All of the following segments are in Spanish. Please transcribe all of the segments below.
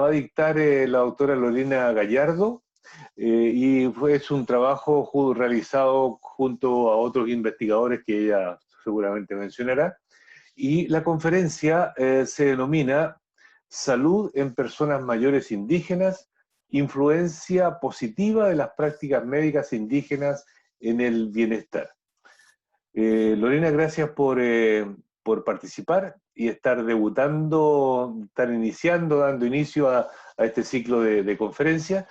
va a dictar la doctora Lorena Gallardo, es un trabajo realizado junto a otros investigadores que ella seguramente mencionará. Y la conferencia se denomina Salud en personas mayores indígenas, influencia positiva de las prácticas médicas indígenas en el bienestar. Lorena, gracias por participar y estar debutando, estar iniciando, dando inicio a este ciclo de conferencias.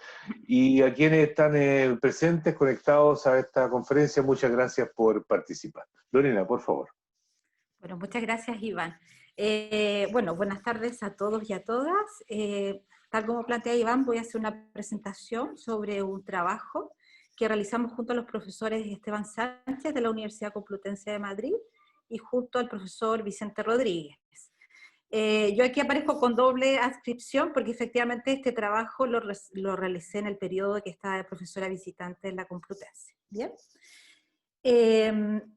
Y a quienes están presentes, conectados a esta conferencia, muchas gracias por participar. Lorena, por favor. Bueno, muchas gracias, Iván. Bueno, buenas tardes a todos y a todas. Tal como plantea Iván, voy a hacer una presentación sobre un trabajo que realizamos junto a los profesores Esteban Sánchez de la Universidad Complutense de Madrid y junto al profesor Vicente Rodríguez. Yo aquí aparezco con doble adscripción porque efectivamente este trabajo lo realicé en el periodo que estaba de profesora visitante en la Complutense. ¿Bien?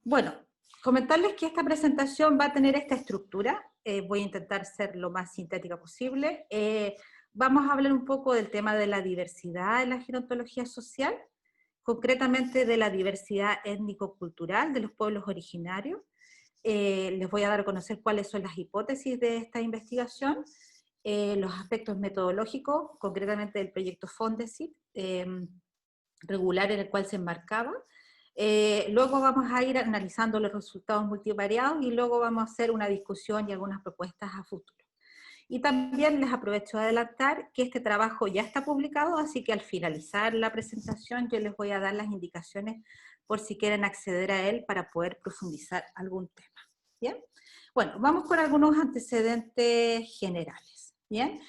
Bueno, comentarles que esta presentación va a tener esta estructura. Voy a intentar ser lo más sintética posible. Vamos a hablar un poco del tema de la diversidad en la gerontología social, concretamente de la diversidad étnico-cultural de los pueblos originarios. Les voy a dar a conocer cuáles son las hipótesis de esta investigación, los aspectos metodológicos, concretamente del proyecto Fondesit, regular en el cual se enmarcaba. Luego vamos a ir analizando los resultados multivariados y luego vamos a hacer una discusión y algunas propuestas a futuro. Y también les aprovecho de adelantar que este trabajo ya está publicado, así que al finalizar la presentación yo les voy a dar las indicaciones por si quieren acceder a él para poder profundizar algún tema. ¿Bien? Bueno, vamos con algunos antecedentes generales. ¿Bien?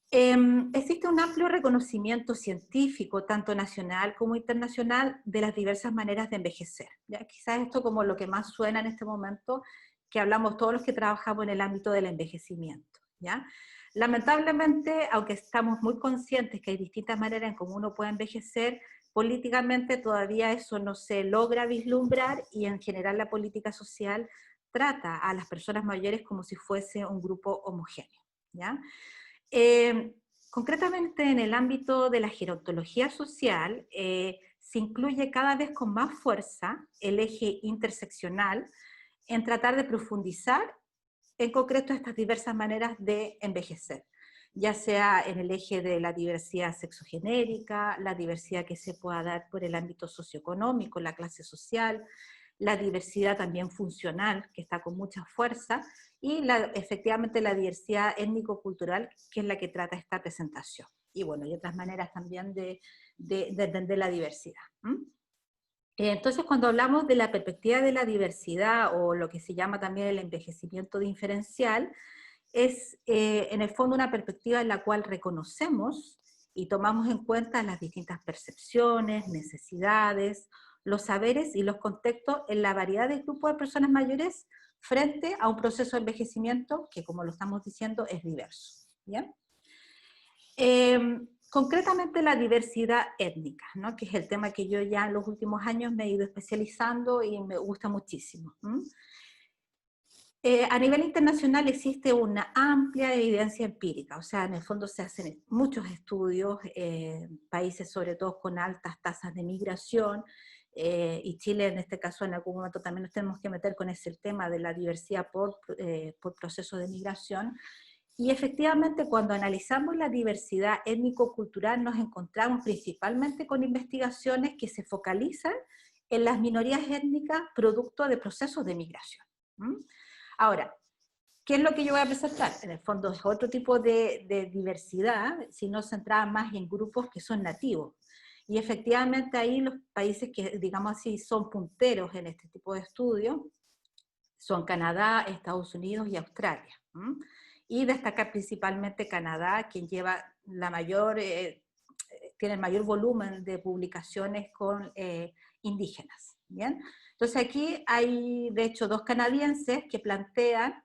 Existe un amplio reconocimiento científico, tanto nacional como internacional, de las diversas maneras de envejecer. ¿Ya? Quizás esto como lo que más suena en este momento, que hablamos todos los que trabajamos en el ámbito del envejecimiento. ¿Ya? Lamentablemente, aunque estamos muy conscientes que hay distintas maneras en cómo uno puede envejecer, políticamente todavía eso no se logra vislumbrar y en general la política social trata a las personas mayores como si fuese un grupo homogéneo. ¿Ya? Concretamente en el ámbito de la gerontología social, se incluye cada vez con más fuerza el eje interseccional en tratar de profundizar en concreto estas diversas maneras de envejecer, ya sea en el eje de la diversidad sexogenérica, la diversidad que se pueda dar por el ámbito socioeconómico, la clase social, la diversidad también funcional, que está con mucha fuerza, y efectivamente la diversidad étnico-cultural, que es la que trata esta presentación. Y bueno, hay otras maneras también de entender la diversidad. Entonces, cuando hablamos de la perspectiva de la diversidad, o lo que se llama también el envejecimiento diferencial, es en el fondo una perspectiva en la cual reconocemos y tomamos en cuenta las distintas percepciones, necesidades, los saberes y los contextos en la variedad de grupos de personas mayores frente a un proceso de envejecimiento que, como lo estamos diciendo, es diverso. ¿Bien? Concretamente la diversidad étnica, ¿no? Que es el tema que yo ya en los últimos años me he ido especializando y me gusta muchísimo. A nivel internacional existe una amplia evidencia empírica, o sea, en el fondo se hacen muchos estudios, países sobre todo con altas tasas de migración, y Chile en este caso en algún momento también nos tenemos que meter con ese tema de la diversidad por proceso de migración, y efectivamente cuando analizamos la diversidad étnico-cultural nos encontramos principalmente con investigaciones que se focalizan en las minorías étnicas producto de procesos de migración. Ahora, ¿qué es lo que yo voy a presentar? En el fondo es otro tipo de diversidad, sino centrada más en grupos que son nativos. Y efectivamente ahí los países que, digamos así, son punteros en este tipo de estudios son Canadá, Estados Unidos y Australia. Y destaca principalmente Canadá, quien lleva la mayor, tiene el mayor volumen de publicaciones con indígenas. ¿Bien? Entonces aquí hay de hecho dos canadienses que plantean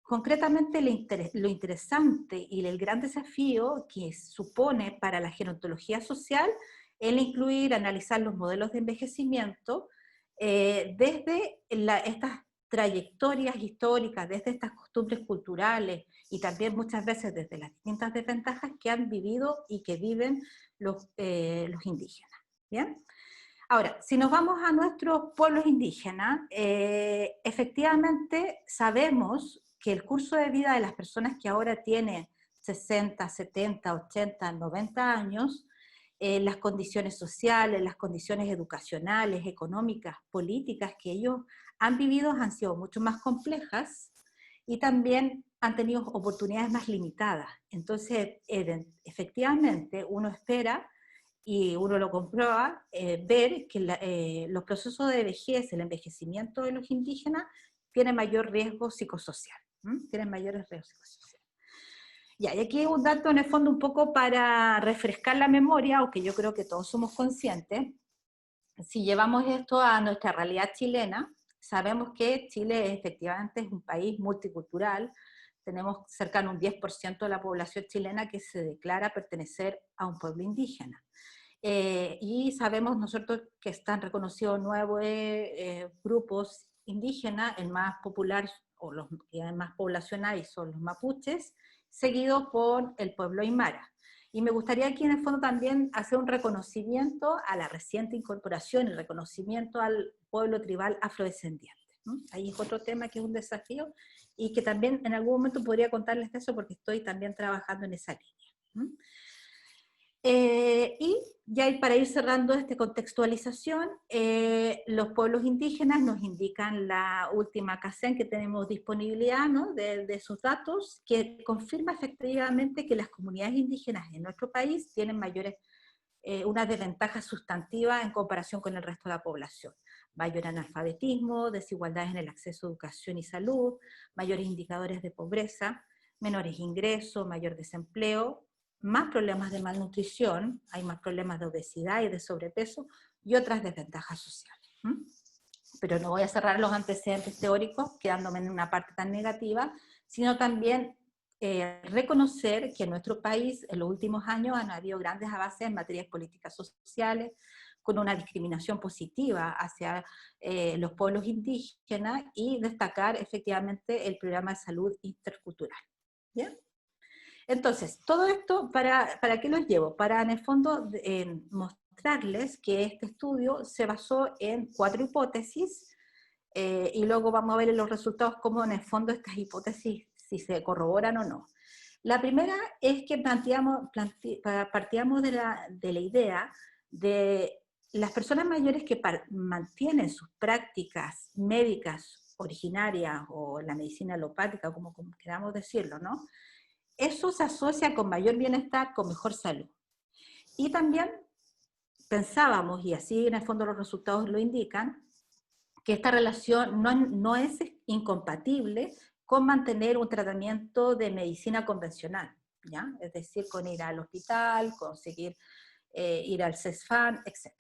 concretamente lo interesante y el gran desafío que supone para la gerontología social el incluir, analizar los modelos de envejecimiento desde estas trayectorias históricas, desde estas costumbres culturales y también muchas veces desde las distintas desventajas que han vivido y que viven los indígenas. ¿Bien? Ahora, si nos vamos a nuestros pueblos indígenas, efectivamente sabemos que el curso de vida de las personas que ahora tienen 60, 70, 80, 90 años, las condiciones sociales, las condiciones educacionales, económicas, políticas que ellos han vivido han sido mucho más complejas y también han tenido oportunidades más limitadas. Entonces, efectivamente, uno espera y uno lo comprueba, ver que los procesos de vejez, el envejecimiento de los indígenas, tienen mayor riesgo psicosocial. Tienen mayores riesgos psicosociales. Ya, y aquí un dato en el fondo un poco para refrescar la memoria, aunque yo creo que todos somos conscientes. Si llevamos esto a nuestra realidad chilena, sabemos que Chile efectivamente es un país multicultural. Tenemos cercano a un 10% de la población chilena que se declara pertenecer a un pueblo indígena. Y sabemos nosotros que están reconocidos 9 grupos indígenas, el más popular o los que más población hay son los mapuches, seguidos por el pueblo aymara. Y me gustaría aquí en el fondo también hacer un reconocimiento a la reciente incorporación, el reconocimiento al pueblo tribal afrodescendiente. Ahí es otro tema que es un desafío y que también en algún momento podría contarles de eso porque estoy también trabajando en esa línea. Y ya para ir cerrando esta contextualización, los pueblos indígenas nos indican la última CACEN que tenemos disponibilidad, ¿no? de sus datos, que confirma efectivamente que las comunidades indígenas en nuestro país tienen una desventaja sustantiva en comparación con el resto de la población. Mayor analfabetismo, desigualdades en el acceso a educación y salud, mayores indicadores de pobreza, menores ingresos, mayor desempleo, más problemas de malnutrición, hay más problemas de obesidad y de sobrepeso, y otras desventajas sociales. Pero no voy a cerrar los antecedentes teóricos, quedándome en una parte tan negativa, sino también reconocer que en nuestro país en los últimos años han habido grandes avances en materia de políticas sociales, con una discriminación positiva hacia los pueblos indígenas, y destacar efectivamente el programa de salud intercultural. ¿Bien? Entonces, todo esto, ¿para qué los llevo? Para, en el fondo, mostrarles que este estudio se basó en 4 hipótesis, y luego vamos a ver en los resultados cómo, en el fondo, estas hipótesis, si se corroboran o no. La primera es que partíamos de la idea de las personas mayores que mantienen sus prácticas médicas originarias, o la medicina alopática, como queramos decirlo, ¿no? Eso se asocia con mayor bienestar, con mejor salud. Y también pensábamos, y así en el fondo los resultados lo indican, que esta relación no es incompatible con mantener un tratamiento de medicina convencional, ¿ya? Es decir, con ir al hospital, conseguir ir al CESFAM, etc.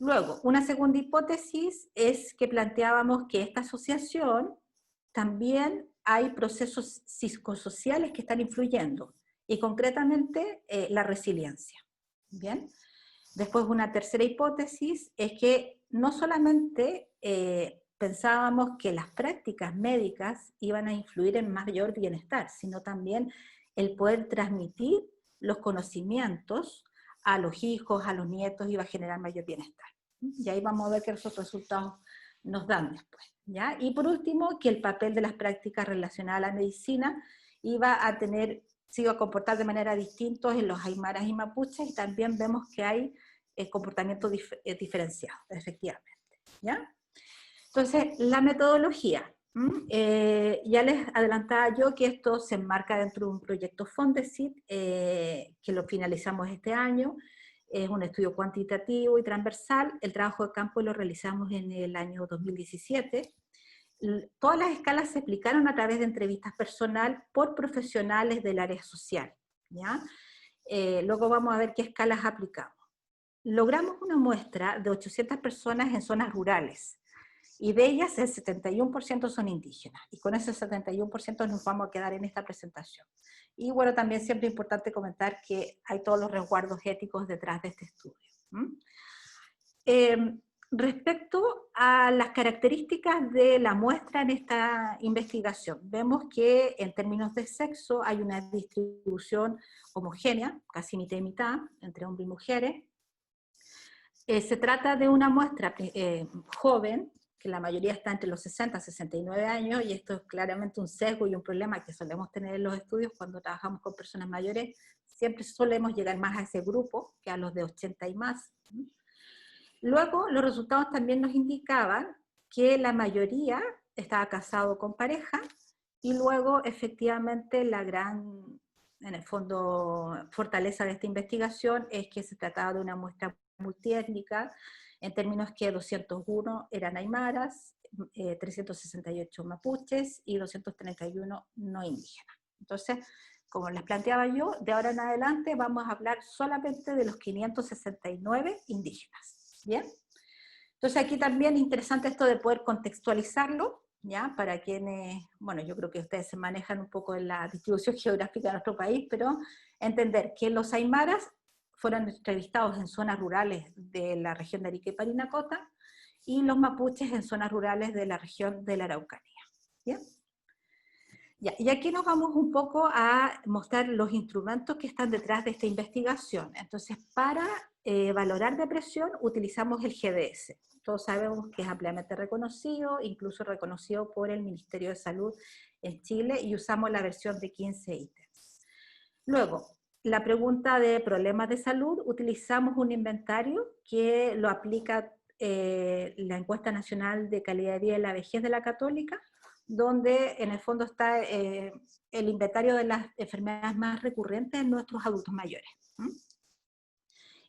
Luego, una segunda hipótesis es que planteábamos que esta asociación también hay procesos psicosociales que están influyendo, y concretamente la resiliencia. ¿Bien? Después, una tercera hipótesis es que no solamente pensábamos que las prácticas médicas iban a influir en mayor bienestar, sino también el poder transmitir los conocimientos a los hijos, a los nietos, iba a generar mayor bienestar. Y ahí vamos a ver qué esos resultados nos dan después. ¿Ya? Y por último, que el papel de las prácticas relacionadas a la medicina se iba a comportar de manera distinta en los aymaras y mapuches, y también vemos que hay comportamientos diferenciados, efectivamente. ¿Ya? Entonces, la metodología. Ya les adelantaba yo que esto se enmarca dentro de un proyecto Fondesit, que lo finalizamos este año. Es un estudio cuantitativo y transversal. El trabajo de campo lo realizamos en el año 2017. Todas las escalas se explicaron a través de entrevistas personal por profesionales del área social. ¿Ya? Luego vamos a ver qué escalas aplicamos. Logramos una muestra de 800 personas en zonas rurales, y de ellas el 71% son indígenas, y con ese 71% nos vamos a quedar en esta presentación. Y bueno, también siempre es importante comentar que hay todos los resguardos éticos detrás de este estudio. Respecto a las características de la muestra en esta investigación, vemos que en términos de sexo hay una distribución homogénea, casi mitad y mitad, entre hombres y mujeres. Se trata de una muestra joven, que la mayoría está entre los 60 y 69 años, y esto es claramente un sesgo y un problema que solemos tener en los estudios cuando trabajamos con personas mayores. Siempre solemos llegar más a ese grupo que a los de 80 y más. Luego, los resultados también nos indicaban que la mayoría estaba casado con pareja, y luego, efectivamente, la gran, en el fondo, fortaleza de esta investigación es que se trataba de una muestra multiétnica, en términos que 201 eran aymaras, 368 mapuches y 231 no indígenas. Entonces, como les planteaba yo, de ahora en adelante vamos a hablar solamente de los 569 indígenas. ¿Bien? Entonces aquí también es interesante esto de poder contextualizarlo, ¿ya? Para quienes, bueno, yo creo que ustedes se manejan un poco en la distribución geográfica de nuestro país, pero entender que los aymaras fueron entrevistados en zonas rurales de la región de Arica y Parinacota, y los mapuches en zonas rurales de la región de la Araucanía. ¿Bien? Ya, y aquí nos vamos un poco a mostrar los instrumentos que están detrás de esta investigación. Entonces, para valorar depresión utilizamos el GDS. Todos sabemos que es ampliamente reconocido, incluso reconocido por el Ministerio de Salud en Chile, y usamos la versión de 15 ítems. Luego, la pregunta de problemas de salud, utilizamos un inventario que lo aplica la Encuesta Nacional de Calidad de Vida y la Vejez de la Católica, donde en el fondo está el inventario de las enfermedades más recurrentes en nuestros adultos mayores.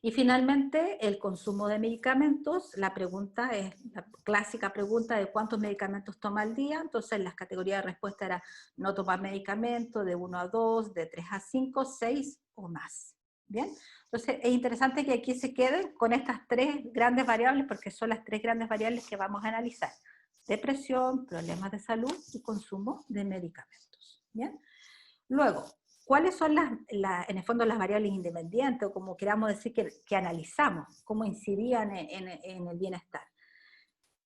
Y finalmente, el consumo de medicamentos. La pregunta es la clásica pregunta de cuántos medicamentos toma al día. Entonces, las categorías de respuesta era no tomar medicamentos, de 1 a 2, de 3 a 5, 6 o más. ¿Bien? Entonces, es interesante que aquí se queden con estas tres grandes variables, porque son las tres grandes variables que vamos a analizar: depresión, problemas de salud y consumo de medicamentos. ¿Bien? Luego, ¿cuáles son en el fondo las variables independientes, o como queramos decir que analizamos, cómo incidían en el bienestar?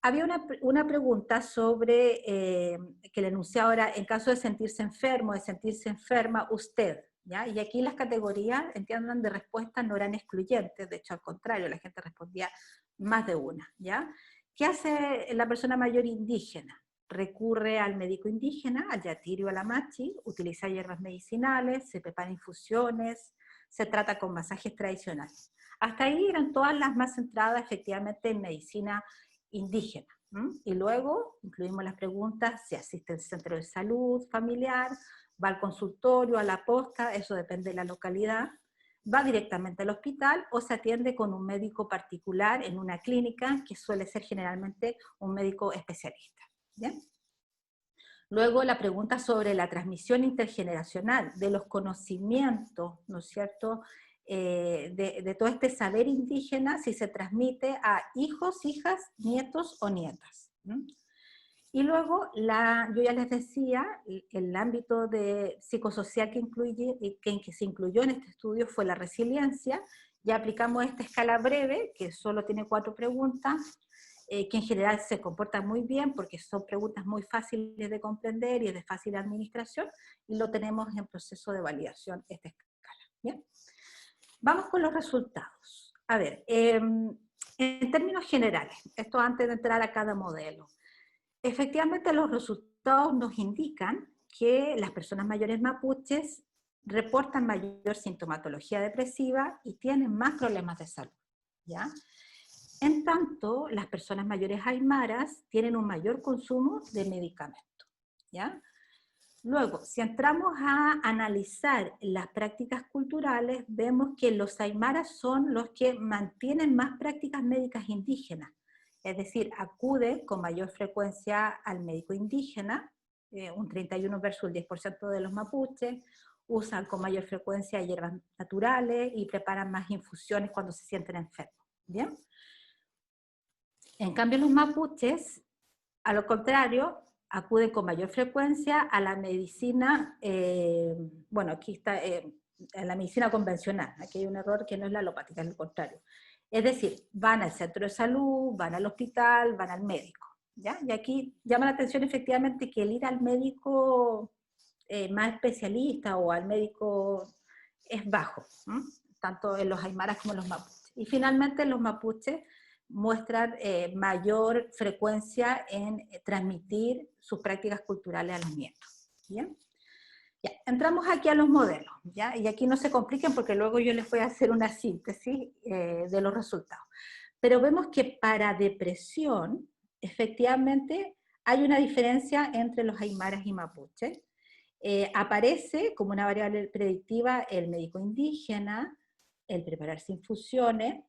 Había una pregunta sobre, que el enunciado era, en caso de sentirse enfermo, de sentirse enferma, usted, ¿ya? Y aquí las categorías, entiendan, de respuesta no eran excluyentes, de hecho al contrario, la gente respondía más de una, ¿ya? ¿Qué hace la persona mayor indígena? Recurre al médico indígena, al yatiri o a la machi, utiliza hierbas medicinales, se prepara infusiones, se trata con masajes tradicionales. Hasta ahí eran todas las más centradas efectivamente en medicina indígena. Y luego incluimos las preguntas si asiste al centro de salud familiar, va al consultorio, a la posta, eso depende de la localidad, va directamente al hospital o se atiende con un médico particular en una clínica, que suele ser generalmente un médico especialista. ¿Bien? Luego la pregunta sobre la transmisión intergeneracional de los conocimientos, ¿no es cierto?, de todo este saber indígena, si se transmite a hijos, hijas, nietos o nietas. Y luego, yo ya les decía, el ámbito de psicosocial que se incluyó en este estudio fue la resiliencia. Ya aplicamos esta escala breve, que solo tiene 4 preguntas, que en general se comportan muy bien, porque son preguntas muy fáciles de comprender y de fácil administración, y lo tenemos en proceso de validación esta escala. ¿Bien? Vamos con los resultados. A ver, en términos generales, esto antes de entrar a cada modelo. Efectivamente, los resultados nos indican que las personas mayores mapuches reportan mayor sintomatología depresiva y tienen más problemas de salud, ¿ya? En tanto, las personas mayores aymaras tienen un mayor consumo de medicamentos, ¿ya? Luego, si entramos a analizar las prácticas culturales, vemos que los aymaras son los que mantienen más prácticas médicas indígenas, es decir, acuden con mayor frecuencia al médico indígena, un 31 versus el 10% de los mapuches, usan con mayor frecuencia hierbas naturales y preparan más infusiones cuando se sienten enfermos. ¿Bien? En cambio, los mapuches, a lo contrario, acuden con mayor frecuencia a la medicina, bueno, aquí está, a la medicina convencional. Aquí hay un error que no es la alopática, es lo contrario. Es decir, van al centro de salud, van al hospital, van al médico, ¿ya? Y aquí llama la atención efectivamente que el ir al médico más especialista o al médico es bajo, ¿m? Tanto en los aymaras como en los mapuches. Y finalmente los mapuches muestran mayor frecuencia en transmitir sus prácticas culturales a los nietos. ¿Bien? Ya, entramos aquí a los modelos, ¿ya? Y aquí no se compliquen porque luego yo les voy a hacer una síntesis de los resultados. Pero vemos que para depresión, efectivamente, hay una diferencia entre los aymaras y mapuches. Aparece como una variable predictiva el médico indígena, el prepararse infusiones,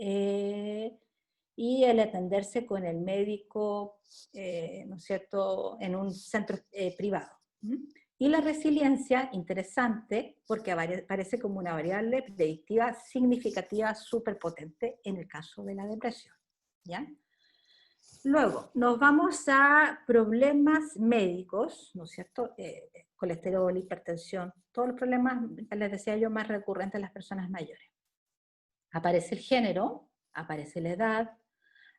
y el atenderse con el médico, ¿no es cierto?, en un centro privado. Y la resiliencia, interesante, porque aparece como una variable predictiva significativa súper potente en el caso de la depresión. ¿Ya? Luego, nos vamos a problemas médicos, ¿no es cierto?, colesterol, hipertensión, todos los problemas, les decía yo, más recurrentes en las personas mayores. Aparece el género, aparece la edad,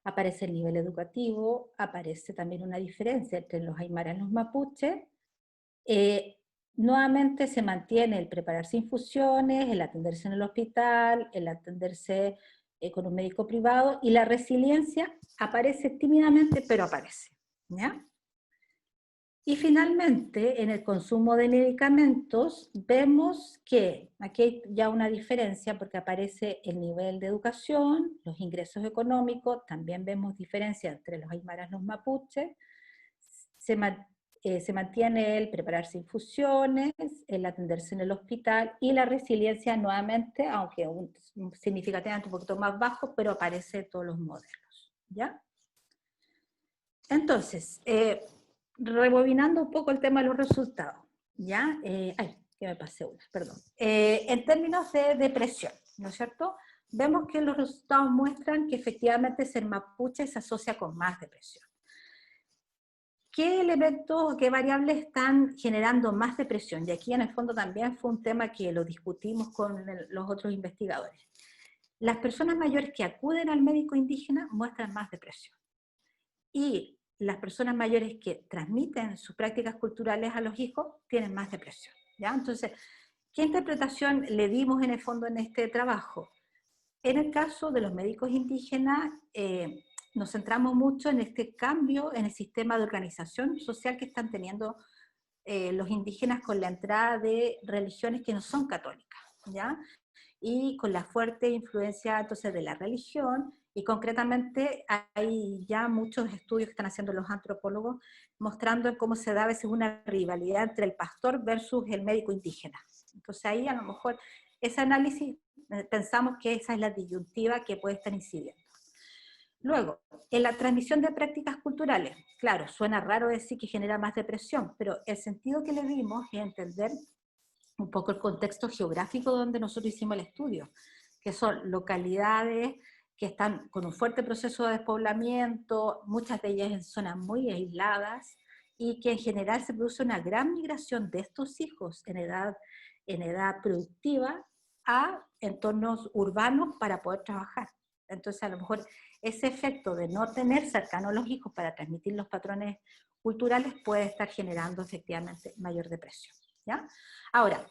aparece el nivel educativo, aparece también una diferencia entre los aymaras y los mapuches. Nuevamente se mantiene el prepararse infusiones, el atenderse en el hospital, el atenderse con un médico privado, y la resiliencia aparece tímidamente, pero aparece. ¿Ya? Y finalmente, en el consumo de medicamentos, vemos que aquí hay ya una diferencia porque aparece el nivel de educación, los ingresos económicos, también vemos diferencia entre los aymaras y los mapuches, se mantiene el prepararse infusiones, el atenderse en el hospital, y la resiliencia nuevamente, aunque significativamente un poquito más bajo, pero aparece en todos los modelos. ¿Ya? Entonces, rebobinando un poco el tema de los resultados, ¿ya? Que me pasé una, perdón. En términos de depresión, ¿no es cierto? Vemos que los resultados muestran que efectivamente ser mapuche se asocia con más depresión. ¿Qué elementos o qué variables están generando más depresión? Y aquí en el fondo también fue un tema que lo discutimos con los otros investigadores. Las personas mayores que acuden al médico indígena muestran más depresión. Y las personas mayores que transmiten sus prácticas culturales a los hijos tienen más depresión. ¿Ya? Entonces, ¿qué interpretación le dimos en el fondo en este trabajo? En el caso de los médicos indígenas, nos centramos mucho en este cambio en el sistema de organización social que están teniendo los indígenas con la entrada de religiones que no son católicas, ¿ya? Y con la fuerte influencia entonces de la religión, y concretamente hay ya muchos estudios que están haciendo los antropólogos mostrando cómo se da a veces una rivalidad entre el pastor versus el médico indígena. Entonces ahí a lo mejor ese análisis pensamos que esa es la disyuntiva que puede estar incidiendo. Luego, en la transmisión de prácticas culturales, claro, suena raro decir que genera más depresión, pero el sentido que le dimos es entender un poco el contexto geográfico donde nosotros hicimos el estudio, que son localidades que están con un fuerte proceso de despoblamiento, muchas de ellas en zonas muy aisladas, y que en general se produce una gran migración de estos hijos en edad productiva a entornos urbanos para poder trabajar. Entonces a lo mejor ese efecto de no tener cercanos los hijos para transmitir los patrones culturales puede estar generando efectivamente mayor depresión. ¿Ya? Ahora,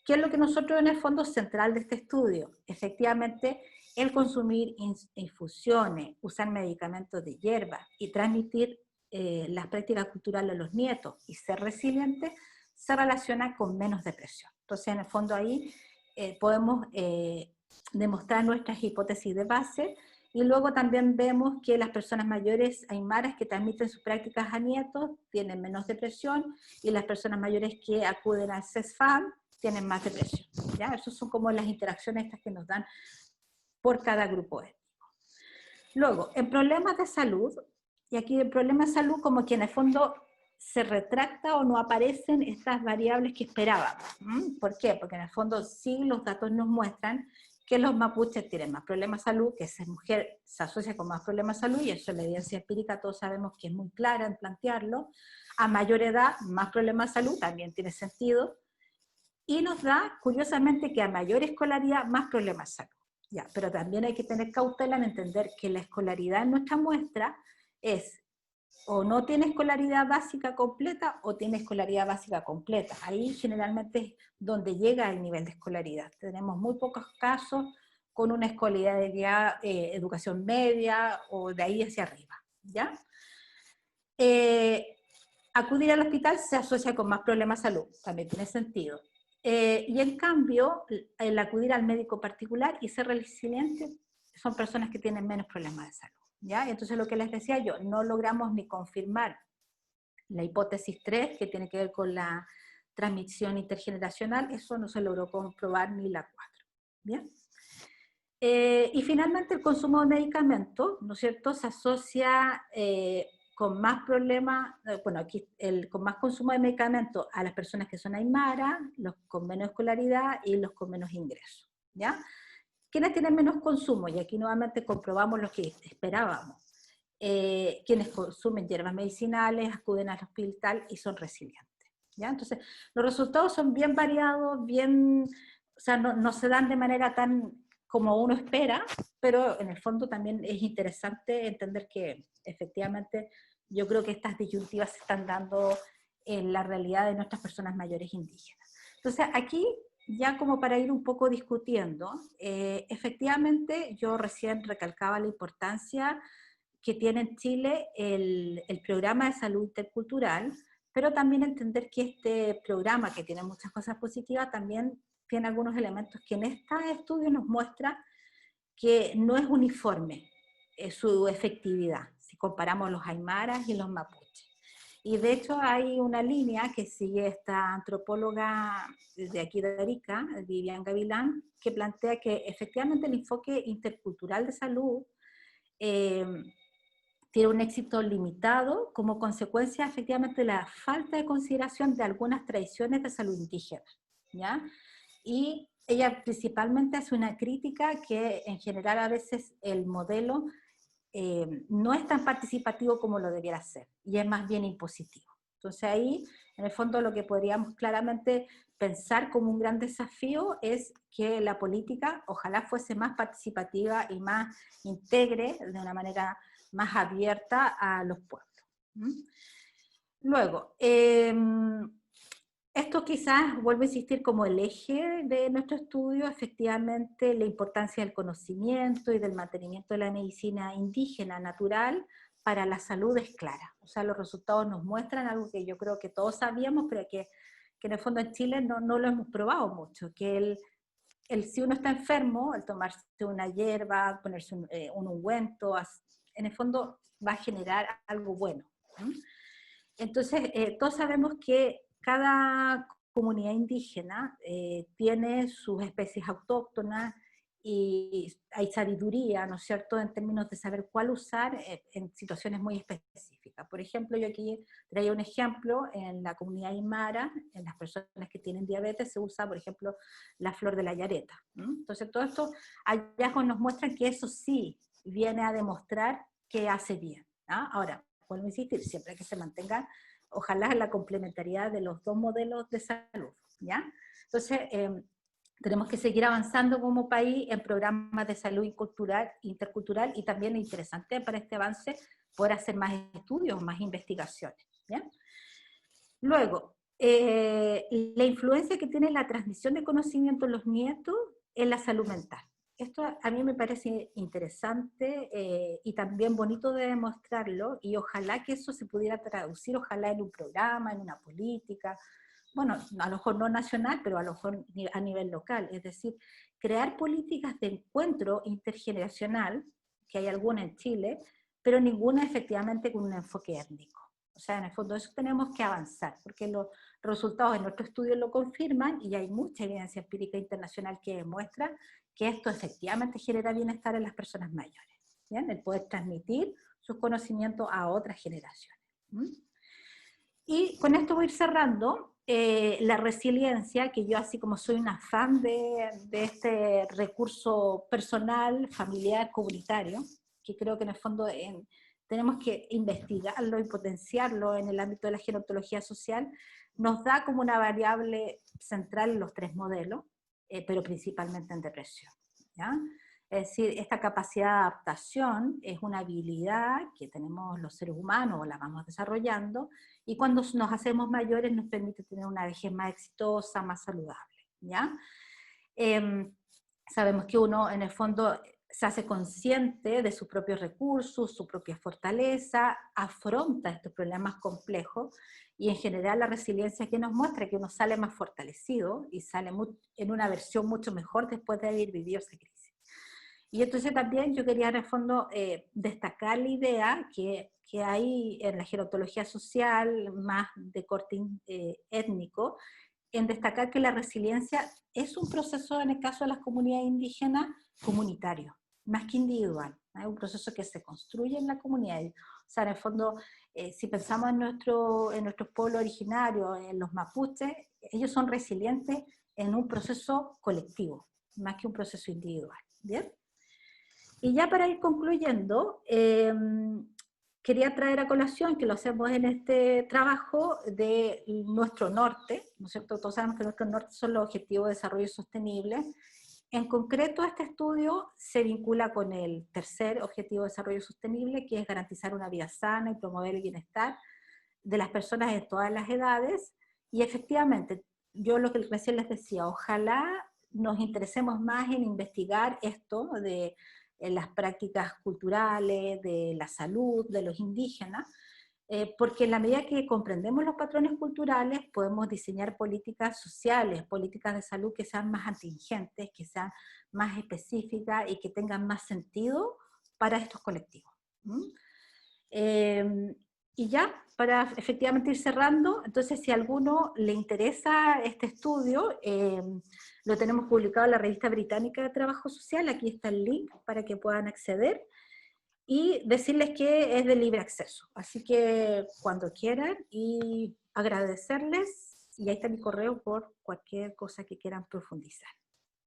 ¿qué es lo que nosotros en el fondo central de este estudio? Efectivamente, el consumir infusiones, usar medicamentos de hierba y transmitir las prácticas culturales a los nietos y ser resiliente, se relaciona con menos depresión. Entonces, en el fondo ahí podemos demostrar nuestras hipótesis de base, y luego también vemos que las personas mayores aymaras que transmiten sus prácticas a nietos tienen menos depresión, y las personas mayores que acuden al CESFAM tienen más depresión. ¿Ya? Esas son como las interacciones estas que nos dan por cada grupo étnico. Luego, en problemas de salud, y aquí en problemas de salud como que en el fondo se retracta o no aparecen estas variables que esperábamos. ¿Por qué? Porque en el fondo sí los datos nos muestran que los mapuches tienen más problemas de salud, que ser mujer se asocia con más problemas de salud, y eso la evidencia empírica todos sabemos que es muy clara en plantearlo. A mayor edad, más problemas de salud, también tiene sentido, y nos da, curiosamente, que a mayor escolaridad, más problemas de salud. Ya, pero también hay que tener cautela en entender que la escolaridad en nuestra muestra es o no tiene escolaridad básica completa o tiene escolaridad básica completa. Ahí generalmente es donde llega el nivel de escolaridad. Tenemos muy pocos casos con una escolaridad, educación media o de ahí hacia arriba, ¿ya? Acudir al hospital se asocia con más problemas de salud, también tiene sentido. Y en cambio, el acudir al médico particular y ser resiliente son personas que tienen menos problemas de salud, ¿ya? Entonces lo que les decía yo, no logramos ni confirmar la hipótesis 3, que tiene que ver con la transmisión intergeneracional, eso no se logró comprobar ni la 4, ¿bien? Y finalmente el consumo de medicamentos, ¿no es cierto?, se asocia con más problemas, bueno, aquí con más consumo de medicamentos a las personas que son aymaras, los con menos escolaridad y los con menos ingresos, ¿ya? ¿Quiénes tienen menos consumo? Y aquí nuevamente comprobamos lo que esperábamos. Quienes consumen hierbas medicinales, acuden al hospital y son resilientes, ¿ya? Entonces, los resultados son bien variados, bien, o sea, no se dan de manera tan como uno espera, pero en el fondo también es interesante entender que efectivamente yo creo que estas disyuntivas se están dando en la realidad de nuestras personas mayores indígenas. Entonces aquí, ya como para ir un poco discutiendo, efectivamente yo recién recalcaba la importancia que tiene en Chile el programa de salud intercultural, pero también entender que este programa, que tiene muchas cosas positivas, también tiene algunos elementos que en este estudio nos muestra que no es uniforme su efectividad, si comparamos los aymaras y los mapuches. Y de hecho hay una línea que sigue esta antropóloga de aquí de Arica, Vivian Gavilán, que plantea que efectivamente el enfoque intercultural de salud tiene un éxito limitado como consecuencia efectivamente de la falta de consideración de algunas tradiciones de salud indígena, ¿ya? Y ella principalmente hace una crítica que en general a veces el modelo no es tan participativo como lo debiera ser, y es más bien impositivo. Entonces ahí, en el fondo, lo que podríamos claramente pensar como un gran desafío es que la política ojalá fuese más participativa y más integre de una manera más abierta a los pueblos. Luego, esto quizás vuelve a insistir como el eje de nuestro estudio, efectivamente la importancia del conocimiento y del mantenimiento de la medicina indígena natural para la salud es clara. O sea, los resultados nos muestran algo que yo creo que todos sabíamos, pero que en el fondo en Chile no lo hemos probado mucho, que si uno está enfermo, el tomarse una hierba, ponerse un ungüento, en el fondo va a generar algo bueno. Entonces, todos sabemos que cada comunidad indígena tiene sus especies autóctonas y hay sabiduría, ¿no es cierto?, en términos de saber cuál usar en situaciones muy específicas. Por ejemplo, yo aquí traía un ejemplo, en la comunidad aymara, en las personas que tienen diabetes, se usa, por ejemplo, la flor de la yareta. Entonces, todos estos hallazgos nos muestran que eso sí viene a demostrar que hace bien. Ahora, vuelvo a insistir, siempre que se mantenga, ojalá, la complementariedad de los dos modelos de salud, ¿ya? Entonces, tenemos que seguir avanzando como país en programas de salud intercultural, y también es interesante para este avance poder hacer más estudios, más investigaciones, ¿ya? Luego, la influencia que tiene la transmisión de conocimiento en los nietos en la salud mental. Esto a mí me parece interesante y también bonito de demostrarlo, y ojalá que eso se pudiera traducir, ojalá en un programa, en una política, bueno, a lo mejor no nacional, pero a lo mejor a nivel local, es decir, crear políticas de encuentro intergeneracional, que hay alguna en Chile, pero ninguna efectivamente con un enfoque étnico. O sea, en el fondo eso tenemos que avanzar, porque los resultados de nuestro estudio lo confirman y hay mucha evidencia empírica internacional que demuestra que esto efectivamente genera bienestar en las personas mayores, ¿bien? El poder transmitir sus conocimientos a otras generaciones. Y con esto voy a ir cerrando. La resiliencia, que yo así como soy una fan de este recurso personal, familiar, comunitario, que creo que en el fondo tenemos que investigarlo y potenciarlo en el ámbito de la gerontología social, nos da como una variable central en los tres modelos, pero principalmente en depresión, ¿ya? Es decir, esta capacidad de adaptación es una habilidad que tenemos los seres humanos o la vamos desarrollando, y cuando nos hacemos mayores nos permite tener una vejez más exitosa, más saludable, ¿ya? Sabemos que uno en el fondo se hace consciente de sus propios recursos, su propia fortaleza, afronta estos problemas complejos, y en general la resiliencia que nos muestra que uno sale más fortalecido y sale en una versión mucho mejor después de haber vivido esa crisis. Y entonces también yo quería en el fondo destacar la idea que hay en la gerontología social más de corte étnico, en destacar que la resiliencia es un proceso, en el caso de las comunidades indígenas, comunitario, más que individual. Es un proceso que se construye en la comunidad. O sea, en el fondo, si pensamos en nuestros pueblos originarios, en los mapuches, ellos son resilientes en un proceso colectivo, más que un proceso individual. ¿Bien? Y ya para ir concluyendo, quería traer a colación que lo hacemos en este trabajo de nuestro norte, ¿no es cierto? Todos sabemos que nuestro norte son los Objetivos de Desarrollo Sostenible. En concreto, este estudio se vincula con el tercer Objetivo de Desarrollo Sostenible, que es garantizar una vida sana y promover el bienestar de las personas de todas las edades. Y efectivamente, yo lo que recién les decía, ojalá nos interesemos más en investigar esto de las prácticas culturales, de la salud, de los indígenas, porque en la medida que comprendemos los patrones culturales, podemos diseñar políticas sociales, políticas de salud que sean más atingentes, que sean más específicas y que tengan más sentido para estos colectivos. Y ya, para efectivamente ir cerrando, entonces si a alguno le interesa este estudio, lo tenemos publicado en la Revista Británica de Trabajo Social, aquí está el link para que puedan acceder, y decirles que es de libre acceso, así que cuando quieran, y agradecerles, y ahí está mi correo por cualquier cosa que quieran profundizar.